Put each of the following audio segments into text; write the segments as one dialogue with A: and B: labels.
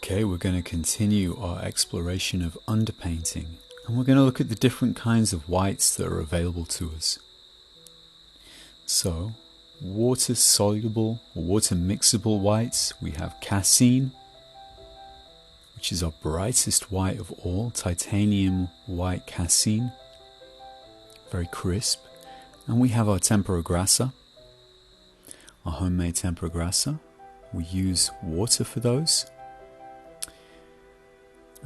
A: Okay, we're going to continue our exploration of underpainting, and we're going to look at the different kinds of whites that are available to us. So, water soluble or water mixable whites, we have cassine, which is our brightest white of all, titanium white cassine, very crisp. And we have our tempera grassa, our homemade tempera grassa. We use water for those.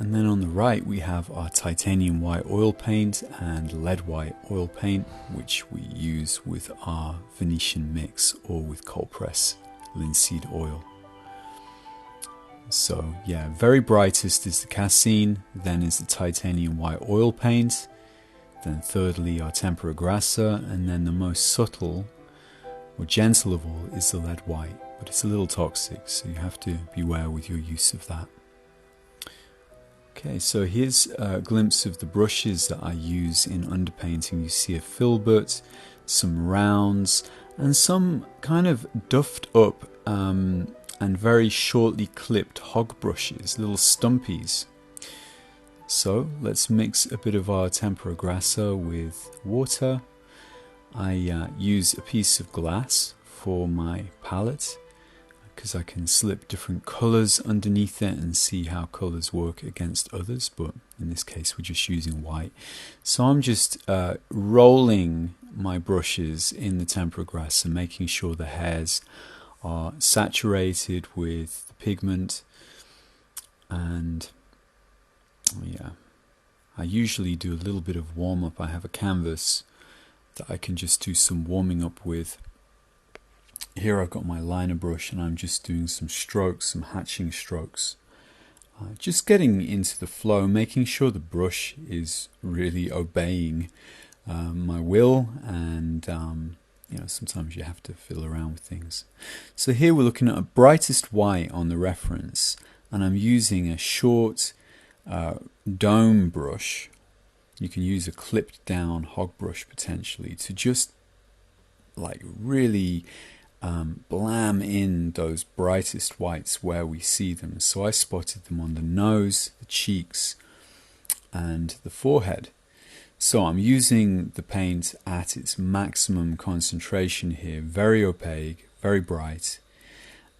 A: And then on the right we have our titanium white oil paint and lead white oil paint, which we use with our Venetian mix or with cold press linseed oil. So yeah, very brightest is the cassine, then is the titanium white oil paint, then thirdly our tempera grassa, and then the most subtle or gentle of all is the lead white, but it's a little toxic, so you have to beware with your use of that. Okay, so here's a glimpse of the brushes that I use in underpainting. You see a filbert, some rounds, and some kind of duffed up and very shortly clipped hog brushes, little stumpies. So let's mix a bit of our tempera grassa with water. I use a piece of glass for my palette, because I can slip different colours underneath it and see how colours work against others, but in this case we're just using white. So I'm just rolling my brushes in the tempera grassa and making sure the hairs are saturated with the pigment. And yeah, I usually do a little bit of warm-up. I have a canvas that I can just do some warming up with. Here I've got my liner brush and I'm just doing some strokes, some hatching strokes. Just getting into the flow, making sure the brush is really obeying my will, and you know, sometimes you have to fiddle around with things. So here we're looking at a brightest white on the reference, and I'm using a short dome brush. You can use a clipped down hog brush potentially to just like really blam in those brightest whites where we see them. So I spotted them on the nose, the cheeks, and the forehead. So I'm using the paint at its maximum concentration here, very opaque, very bright,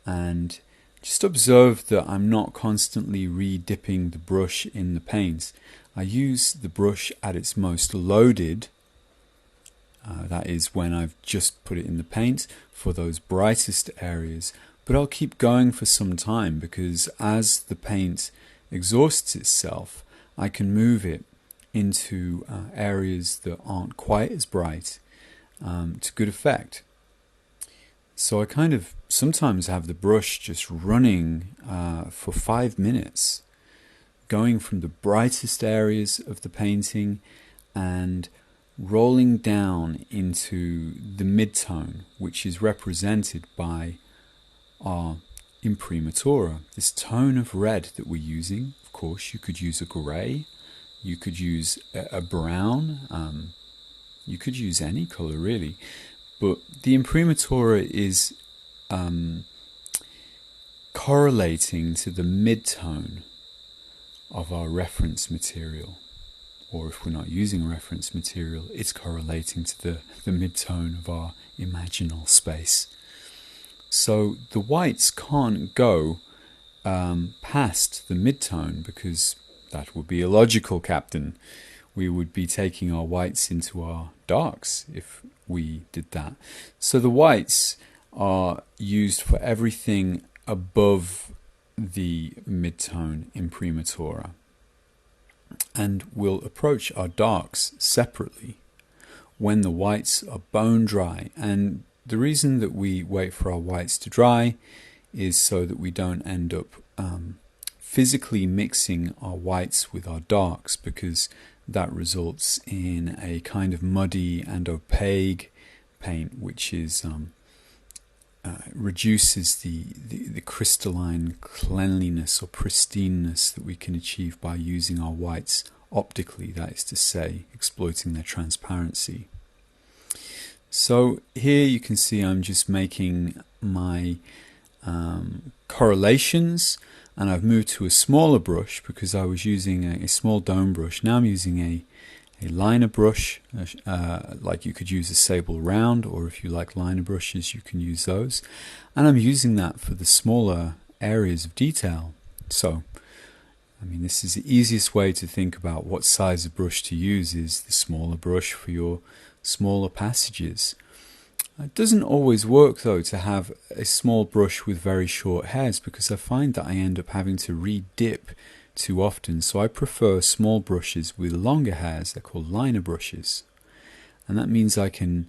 A: and just observe that I'm not constantly re-dipping the brush in the paint. I use the brush at its most loaded, that is when I've just put it in the paint, for those brightest areas, but I'll keep going for some time, because as the paint exhausts itself, I can move it into areas that aren't quite as bright to good effect. So I kind of sometimes have the brush just running for 5 minutes, going from the brightest areas of the painting and rolling down into the mid-tone, which is represented by our imprimatura, this tone of red that we're using. Of course, you could use a grey, you could use a brown, you could use any colour really, but the imprimatura is correlating to the mid-tone of our reference material. Or if we're not using reference material, it's correlating to the mid-tone of our imaginal space. So the whites can't go past the mid-tone, because that would be illogical, Captain. We would be taking our whites into our darks if we did that. So the whites are used for everything above the mid-tone imprimatura, and we'll approach our darks separately when the whites are bone dry. And the reason that we wait for our whites to dry is so that we don't end up physically mixing our whites with our darks, because that results in a kind of muddy and opaque paint, which is reduces the crystalline cleanliness or pristineness that we can achieve by using our whites optically, that is to say, exploiting their transparency. So here you can see I'm just making my correlations. and I've moved to a smaller brush because I was using a small dome brush. Now I'm using a liner brush, like you could use a sable round, or if you like liner brushes you can use those, and I'm using that for the smaller areas of detail. So I mean, this is the easiest way to think about what size of brush to use, is the smaller brush for your smaller passages. It doesn't always work though to have a small brush with very short hairs, because I find that I end up having to re-dip too often. So I prefer small brushes with longer hairs. They're called liner brushes, and that means I can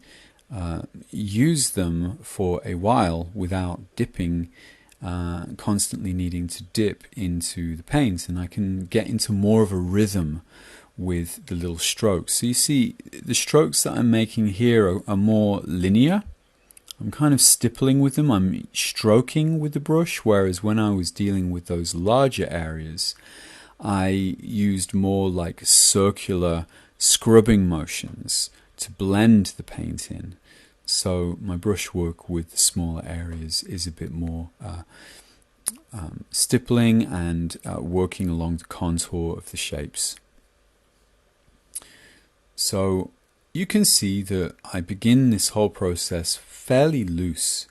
A: use them for a while without dipping, constantly needing to dip into the paint, and I can get into more of a rhythm with the little strokes. So you see the strokes that I'm making here are more linear. I'm kind of stippling with them, I'm stroking with the brush, whereas when I was dealing with those larger areas I used more like circular scrubbing motions to blend the paint in. So my brush work with the smaller areas is a bit more stippling and working along the contour of the shapes. So you can see that I begin this whole process fairly loose.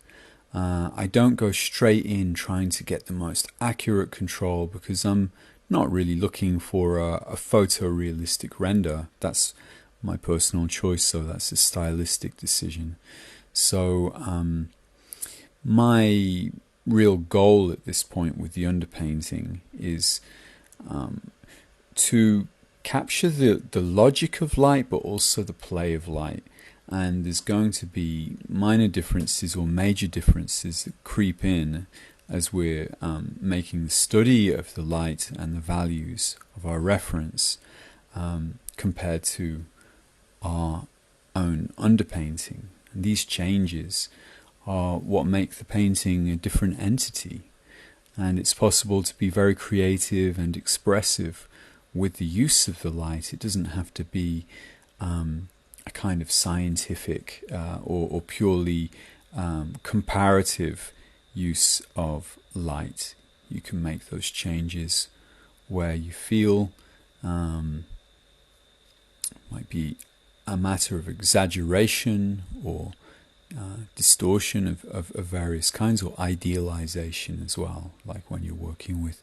A: I don't go straight in trying to get the most accurate control, because I'm not really looking for a photorealistic render. That's my personal choice, so that's a stylistic decision. So my real goal at this point with the underpainting is to capture the logic of light, but also the play of light. And there's going to be minor differences or major differences that creep in as we're making the study of the light and the values of our reference compared to our own underpainting. And these changes are what make the painting a different entity. And it's possible to be very creative and expressive with the use of the light. It doesn't have to be a kind of scientific or purely comparative use of light. You can make those changes where you feel. Might be a matter of exaggeration or distortion of various kinds, or idealization as well, like when you're working with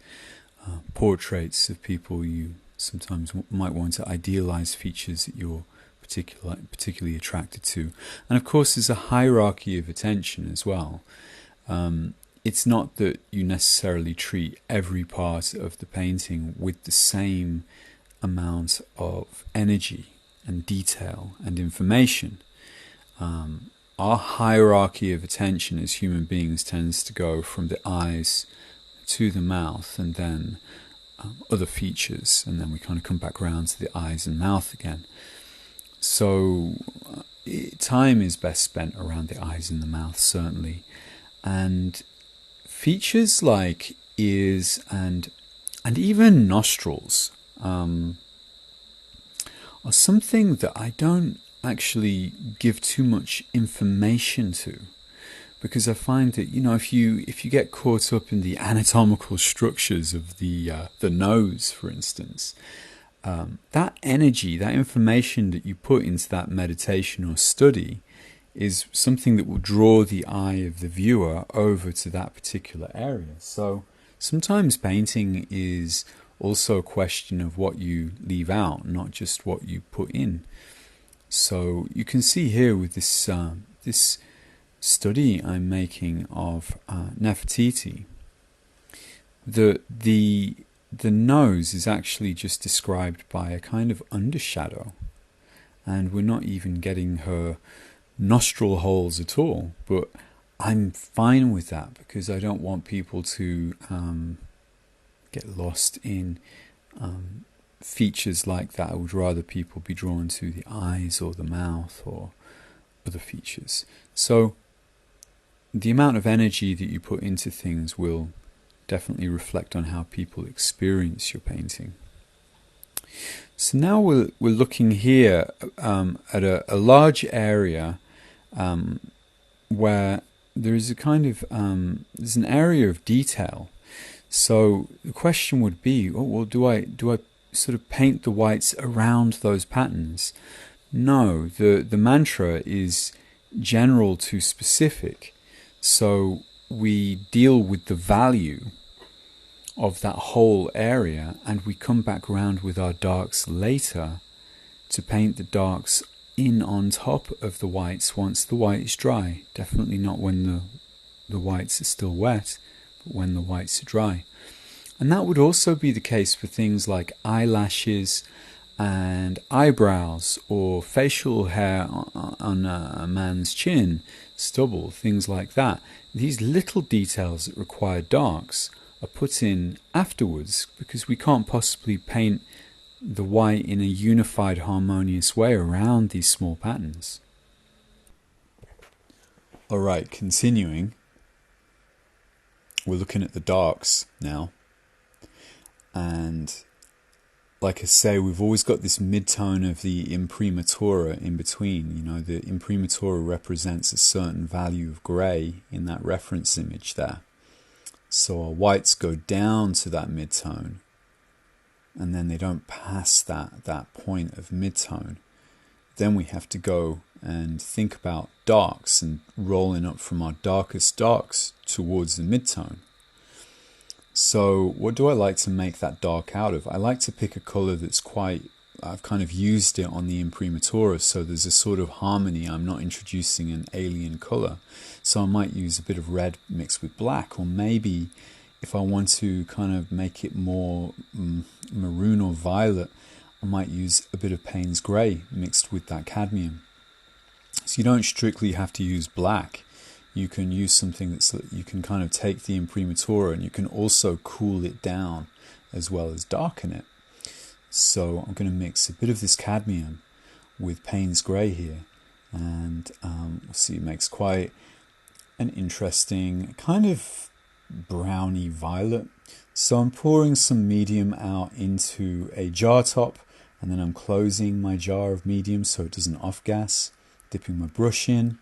A: portraits of people, you sometimes might want to idealize features that you're particularly attracted to. And of course there's a hierarchy of attention as well. It's not that you necessarily treat every part of the painting with the same amount of energy and detail and information. Our hierarchy of attention as human beings tends to go from the eyes to the mouth, and then other features, and then we kind of come back around to the eyes and mouth again. So time is best spent around the eyes and the mouth, certainly. And features like ears and even nostrils are something that I don't actually give too much information to, because I find that, you know, if you get caught up in the anatomical structures of the nose, for instance, that energy, that information that you put into that meditation or study is something that will draw the eye of the viewer over to that particular area. So sometimes painting is also a question of what you leave out, not just what you put in. So you can see here with this this study I'm making of Nefertiti, the nose is actually just described by a kind of undershadow, and we're not even getting her nostril holes at all. But I'm fine with that, because I don't want people to get lost in features like that. I would rather people be drawn to the eyes or the mouth or other features. So the amount of energy that you put into things will definitely reflect on how people experience your painting. So now we're looking here at a large area where there is a kind of there's an area of detail. So the question would be, oh, well, do I sort of paint the whites around those patterns? No, the mantra is general to specific. So we deal with the value of that whole area, and we come back around with our darks later to paint the darks in on top of the whites once the white is dry. Definitely not when the whites are still wet, but when the whites are dry. And that would also be the case for things like eyelashes and eyebrows, or facial hair on a man's chin, stubble, things like that. These little details that require darks are put in afterwards, because we can't possibly paint the white in a unified, harmonious way around these small patterns. Alright, continuing. We're looking at the darks now. And like I say, we've always got this mid-tone of the imprimatura in between. You know, the imprimatura represents a certain value of grey in that reference image there. So our whites go down to that mid-tone, and then they don't pass that point of mid-tone. Then we have to go and think about darks and rolling up from our darkest darks towards the mid-tone. So what do I like to make that dark out of? I like to pick a colour that's I've kind of used it on the imprimatura, so there's a sort of harmony. I'm not introducing an alien colour. So I might use a bit of red mixed with black, or maybe if I want to kind of make it more maroon or violet, I might use a bit of Payne's grey mixed with that cadmium. So you don't strictly have to use black. You can use something you can kind of take the imprimatura and you can also cool it down as well as darken it. So I'm going to mix a bit of this cadmium with Payne's grey here, and we'll see, it makes quite an interesting kind of browny violet. So I'm pouring some medium out into a jar top, and then I'm closing my jar of medium so it doesn't off-gas, dipping my brush in,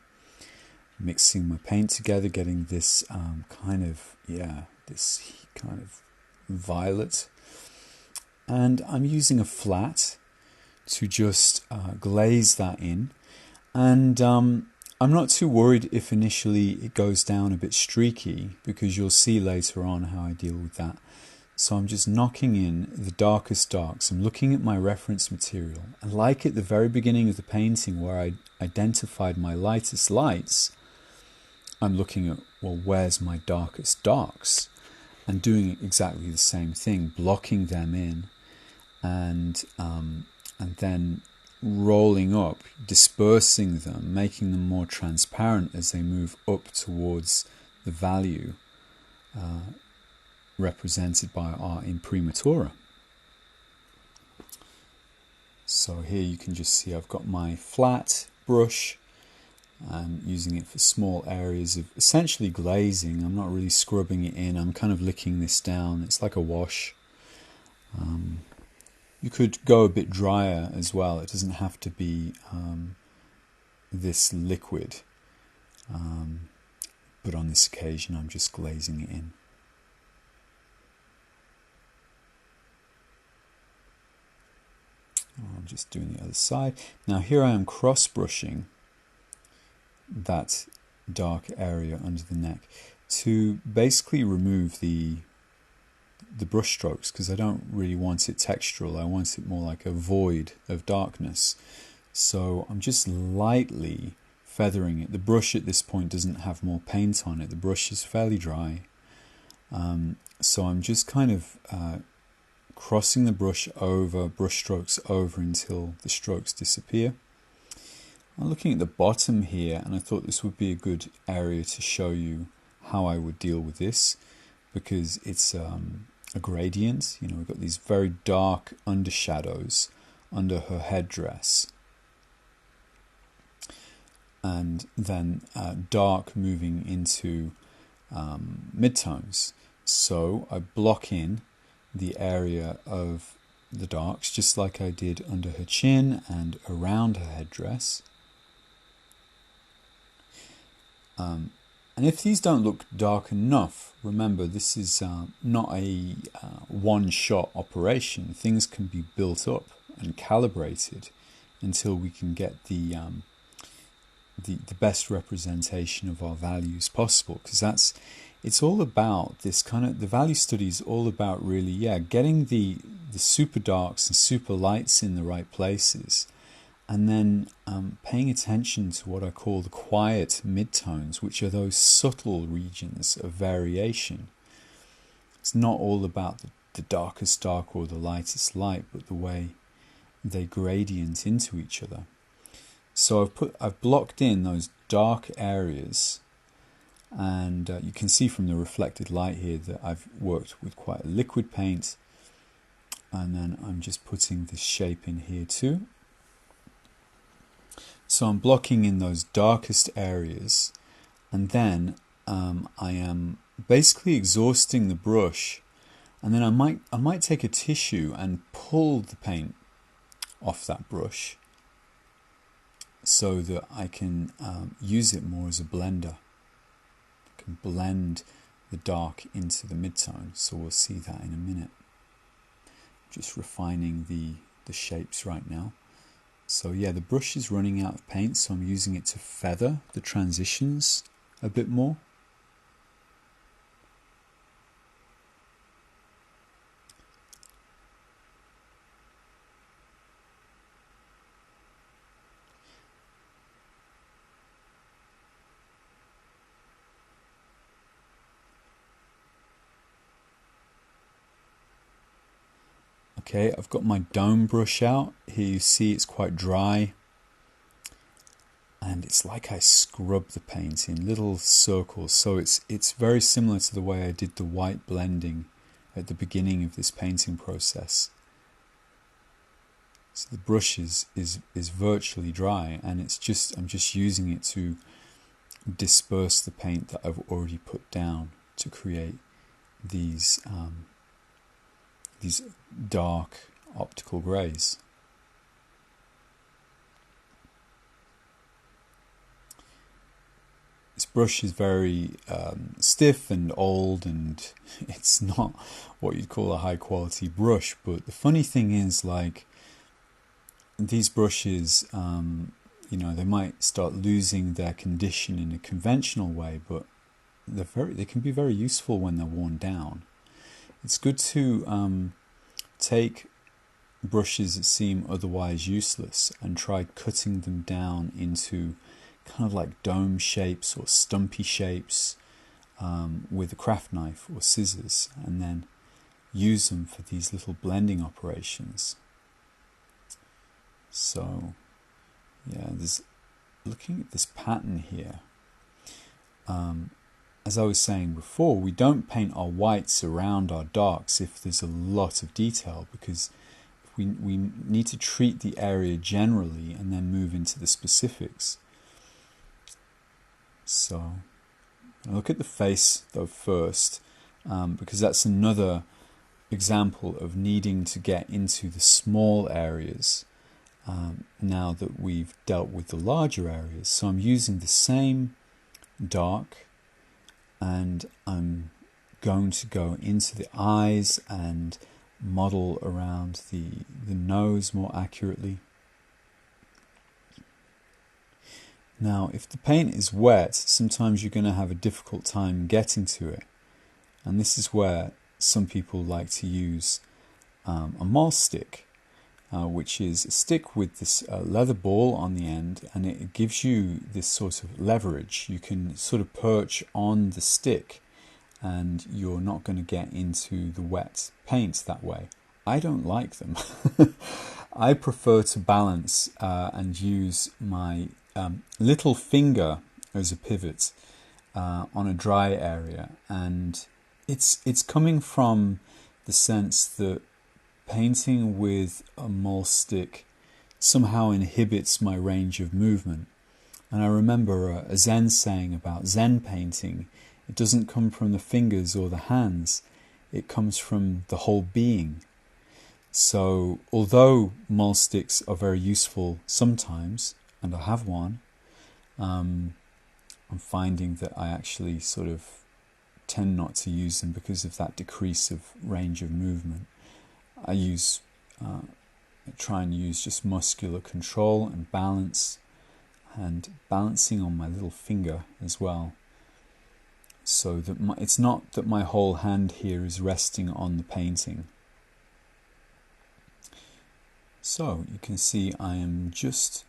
A: mixing my paint together, getting this kind of violet. And I'm using a flat to just glaze that in. And I'm not too worried if initially it goes down a bit streaky, because you'll see later on how I deal with that. So I'm just knocking in the darkest darks. I'm looking at my reference material. And like at the very beginning of the painting where I identified my lightest lights, I'm looking at, well, where's my darkest darks? And doing exactly the same thing, blocking them in, and then rolling up, dispersing them, making them more transparent as they move up towards the value represented by our imprimatura. So here you can just see I've got my flat brush. I'm using it for small areas of essentially glazing. I'm not really scrubbing it in. I'm kind of licking this down. It's like a wash. You could go a bit drier as well. It doesn't have to be this liquid. But on this occasion, I'm just glazing it in. I'm just doing the other side. Now here I am cross-brushing that dark area under the neck to basically remove the brush strokes, because I don't really want it textural. I want it more like a void of darkness. So I'm just lightly feathering it. The brush at this point doesn't have more paint on it. The brush is fairly dry. So I'm just kind of crossing the brush strokes over until the strokes disappear. I'm looking at the bottom here, and I thought this would be a good area to show you how I would deal with this, because it's a gradient. You know, we've got these very dark undershadows under her headdress, and then dark moving into midtones. So I block in the area of the darks just like I did under her chin and around her headdress. And if these don't look dark enough, remember this is not a one-shot operation. Things can be built up and calibrated until we can get the best representation of our values possible. Because it's all about this kind of, the value study is all about really, getting the super darks and super lights in the right places, and then paying attention to what I call the quiet midtones, which are those subtle regions of variation. It's not all about the darkest dark or the lightest light, but the way they gradient into each other. So I've blocked in those dark areas, and you can see from the reflected light here that I've worked with quite a liquid paint, and then I'm just putting this shape in here too. So I'm blocking in those darkest areas, and then I am basically exhausting the brush, and then I might take a tissue and pull the paint off that brush so that I can use it more as a blender. I can blend the dark into the midtone, so we'll see that in a minute. Just refining the shapes right now. So yeah, the brush is running out of paint, so I'm using it to feather the transitions a bit more. Okay, I've got my dome brush out. Here you see it's quite dry. And it's like I scrub the paint in little circles. So it's very similar to the way I did the white blending at the beginning of this painting process. So the brush is virtually dry, and I'm just using it to disperse the paint that I've already put down to create these dark optical greys. This brush is very stiff and old, and it's not what you'd call a high quality brush. But the funny thing is, like, these brushes, they might start losing their condition in a conventional way, but they can be very useful when they're worn down. It's good to take brushes that seem otherwise useless and try cutting them down into kind of like dome shapes or stumpy shapes with a craft knife or scissors, and then use them for these little blending operations. So yeah, looking at this pattern here, as I was saying before, we don't paint our whites around our darks if there's a lot of detail, because we need to treat the area generally and then move into the specifics. So I'll look at the face though first, because that's another example of needing to get into the small areas now that we've dealt with the larger areas. So I'm using the same dark, and I'm going to go into the eyes and model around the nose more accurately. Now, if the paint is wet, sometimes you're going to have a difficult time getting to it. And this is where some people like to use a mol stick, which is a stick with this leather ball on the end, and it gives you this sort of leverage. You can sort of perch on the stick, and you're not going to get into the wet paint that way. I don't like them. I prefer to balance and use my little finger as a pivot on a dry area, and it's coming from the sense that painting with a mol stick somehow inhibits my range of movement. And I remember a Zen saying about Zen painting, it doesn't come from the fingers or the hands, it comes from the whole being. So although mol sticks are very useful sometimes, and I have one, I'm I'm finding that I actually sort of tend not to use them because of that decrease of range of movement. I try and use just muscular control and balance, and balancing on my little finger as well, so that it's not that my whole hand here is resting on the painting. So you can see I am just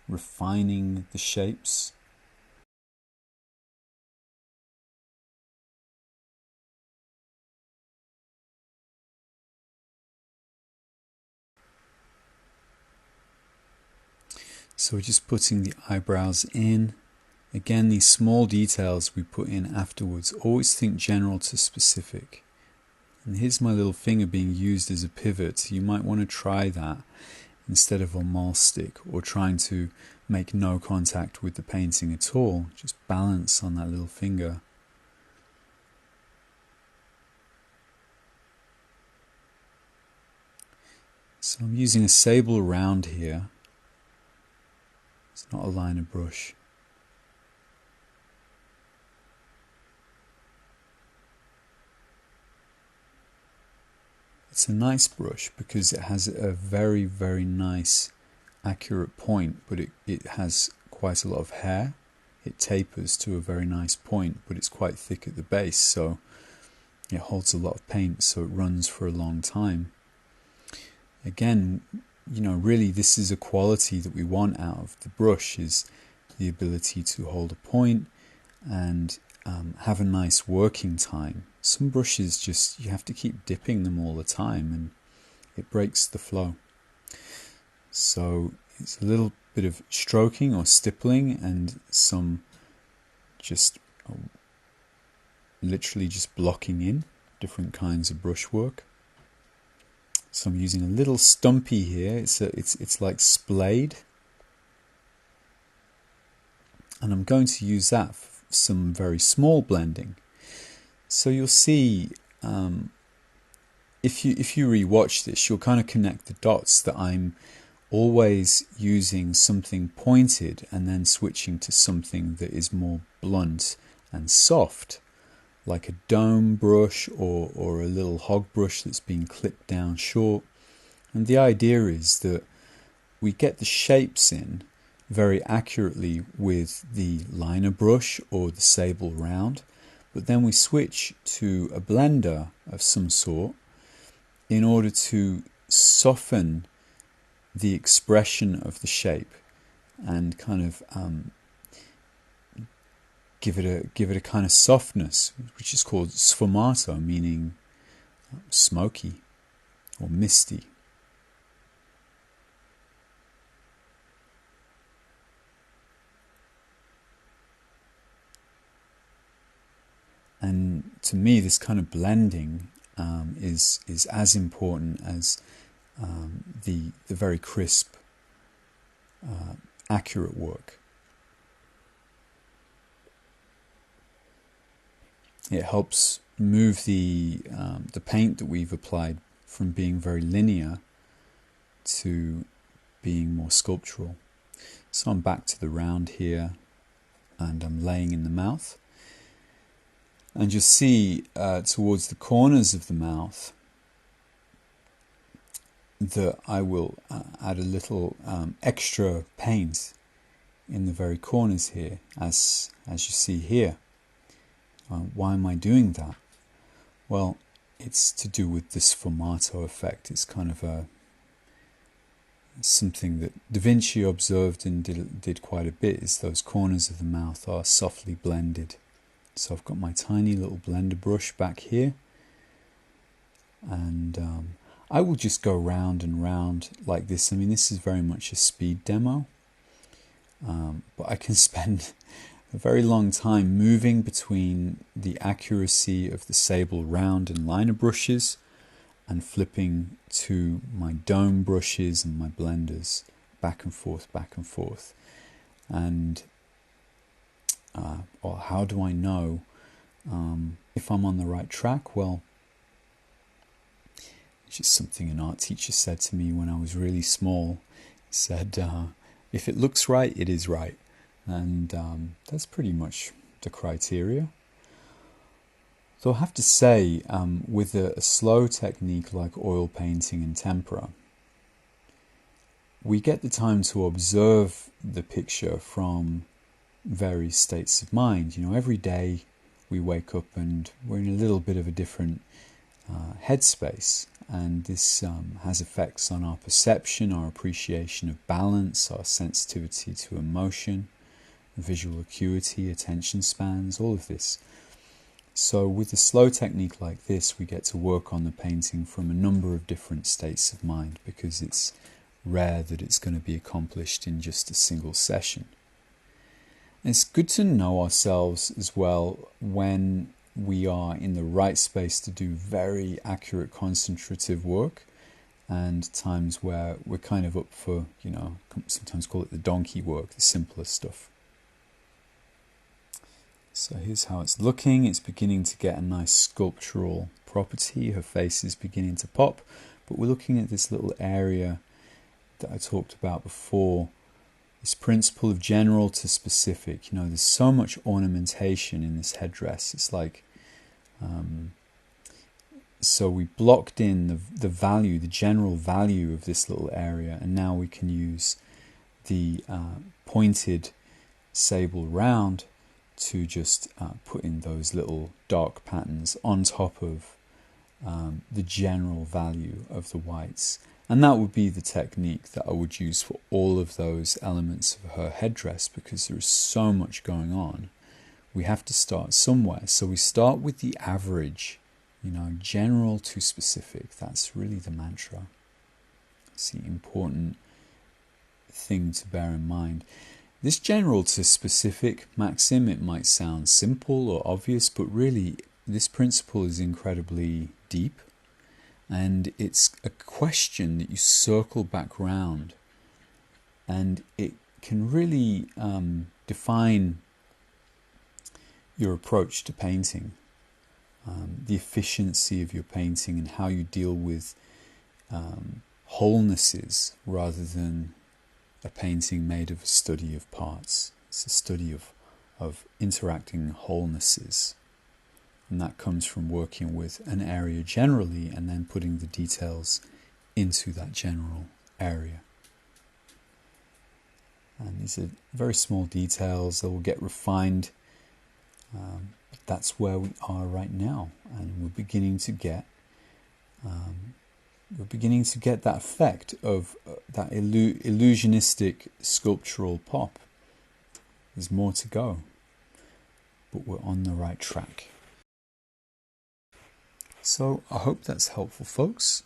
A: refining the shapes. So we're just putting the eyebrows in. Again, these small details we put in afterwards. Always think general to specific. And here's my little finger being used as a pivot. You might want to try that instead of a maul stick, or trying to make no contact with the painting at all. Just balance on that little finger. So I'm using a sable round here. It's not a liner brush. It's a nice brush because it has a very, very nice accurate point, but it has quite a lot of hair. It tapers to a very nice point, but it's quite thick at the base, so it holds a lot of paint, so it runs for a long time. Again, you know, really this is a quality that we want out of the brush, is the ability to hold a point and have a nice working time. Some brushes just, you have to keep dipping them all the time and it breaks the flow. So it's a little bit of stroking or stippling and some just literally just blocking in different kinds of brushwork. So I'm using a little stumpy here. It's like splayed, and I'm going to use that for some very small blending. So you'll see, if you re-watch this, you'll kind of connect the dots that I'm always using something pointed and then switching to something that is more blunt and soft, like a dome brush or a little hog brush that's been clipped down short. And the idea is that we get the shapes in very accurately with the liner brush or the sable round, but then we switch to a blender of some sort in order to soften the expression of the shape and kind of give it a kind of softness, which is called sfumato, meaning smoky or misty. And to me, this kind of blending is as important as the very crisp, accurate work. It helps move the paint that we've applied from being very linear to being more sculptural. So I'm back to the round here, and I'm laying in the mouth. And you'll see towards the corners of the mouth that I will add a little extra paint in the very corners here, as you see here. Why am I doing that? Well, it's to do with this sfumato effect. It's kind of something that Da Vinci observed and did quite a bit, is those corners of the mouth are softly blended. So I've got my tiny little blender brush back here, and I will just go round and round like this. I mean, this is very much a speed demo, but I can spend a very long time moving between the accuracy of the sable round and liner brushes and flipping to my dome brushes and my blenders, back and forth, back and forth. And or how do I know if I'm on the right track? Well, it's just something an art teacher said to me when I was really small. He said, if it looks right, it is right. and that's pretty much the criteria. So I have to say, with a slow technique like oil painting and tempera, we get the time to observe the picture from various states of mind. You know, every day we wake up and we're in a little bit of a different headspace, and this has effects on our perception, our appreciation of balance, our sensitivity to emotion, visual acuity, attention spans, all of this. So with a slow technique like this, we get to work on the painting from a number of different states of mind, because it's rare that it's going to be accomplished in just a single session. And it's good to know ourselves as well when we are in the right space to do very accurate concentrative work, and times where we're kind of up for, you know, sometimes call it the donkey work, the simpler stuff. So here's how it's looking. It's beginning to get a nice sculptural property. Her face is beginning to pop, but we're looking at this little area that I talked about before, this principle of general to specific. You know, there's so much ornamentation in this headdress. It's like, so we blocked in the value, the general value of this little area, and now we can use the pointed sable round to just put in those little dark patterns on top of the general value of the whites. And that would be the technique that I would use for all of those elements of her headdress, because there is so much going on. We have to start somewhere. So we start with the average, you know, general to specific. That's really the mantra. It's the important thing to bear in mind. This general to specific maxim, it might sound simple or obvious, but really this principle is incredibly deep. And it's a question that you circle back round, and it can really define your approach to painting, the efficiency of your painting, and how you deal with wholenesses rather than a painting made of a study of parts. It's a study of interacting wholenesses. And that comes from working with an area generally and then putting the details into that general area. And these are very small details that will get refined. But that's where we are right now, and we're beginning to get that effect of that illusionistic sculptural pop. There's more to go, but we're on the right track. So I hope that's helpful, folks.